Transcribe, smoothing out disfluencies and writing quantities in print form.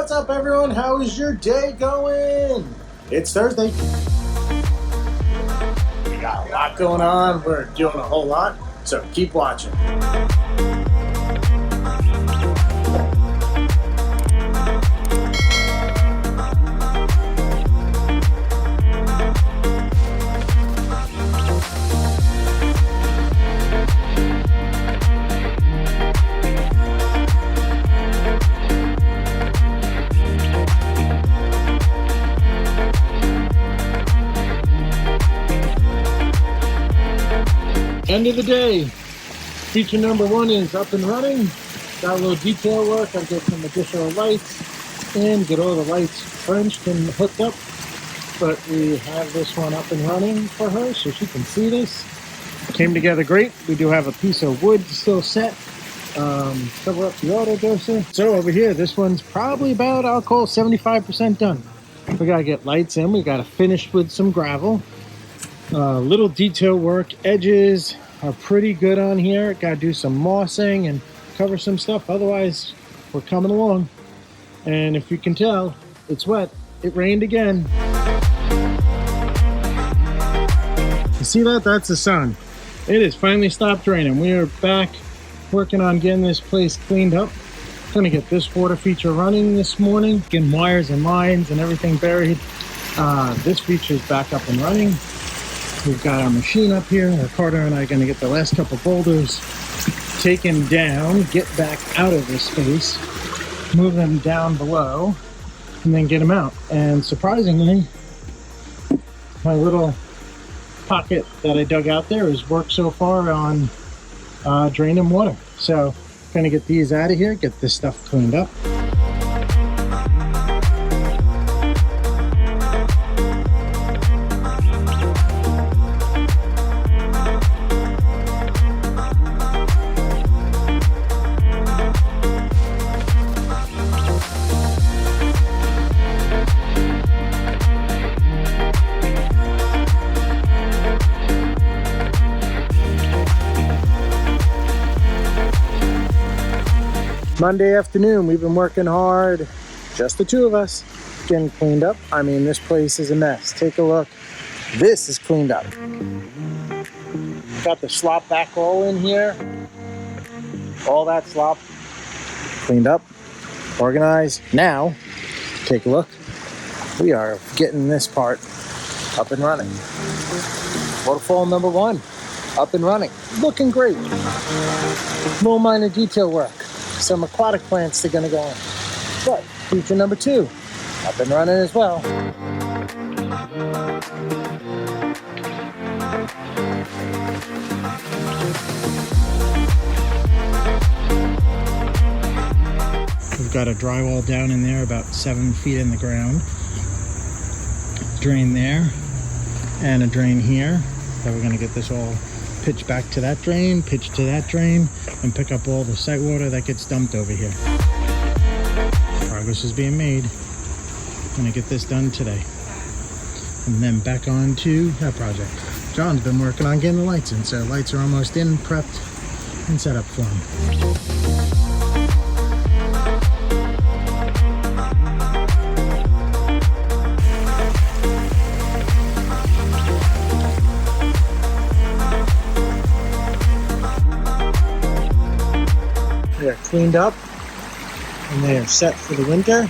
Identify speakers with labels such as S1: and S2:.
S1: What's up, everyone? How is your day going? It's Thursday. We got a lot going on. We're doing a whole lot, so keep watching. End of the day, feature number one is up and running. Got a little detail work. I get some additional lights and get all the lights Frenched and hooked up. But we have this one up and running for her so she can see this. Came together great. We do have a piece of wood still set. Cover up the auto doser. So over here, this one's probably about, I'll call 75% done. We gotta get lights in. We gotta finish with some gravel. Little detail work. Edges are pretty good on here. Gotta do some mossing and cover some stuff. Otherwise, we're coming along. And if you can tell, it's wet. It rained again. You see that? That's the sun. It has finally stopped raining. We are back working on getting this place cleaned up. Gonna get this water feature running this morning. Getting wires and lines and everything buried. This feature is back up and running. We've got our machine up here. Carter and I are going to get the last couple boulders taken down, get back out of this space, move them down below, and then get them out. And surprisingly, my little pocket that I dug out there has worked so far on draining water. So I'm going to get these out of here, get this stuff cleaned up. Monday afternoon, we've been working hard, just the two of us, getting cleaned up. I mean, this place is a mess. Take a look. This is cleaned up. Got the slop back all in here. All that slop cleaned up, organized. Now, take a look. We are getting this part up and running. Waterfall number one, up and running. Looking great. Little minor detail work. Some aquatic plants are going to go in. But feature number two, up and running as well. We've got a drywall down in there about 7 feet in the ground. Drain there and a drain here. So we're going to get this all pitch back to that drain, pitch to that drain, and pick up all the site water that gets dumped over here. Progress is being made. I'm gonna get this done today. And then back on to that project. John's been working on getting the lights in, so lights are almost in, prepped, and set up for him. They're cleaned up and they are set for the winter.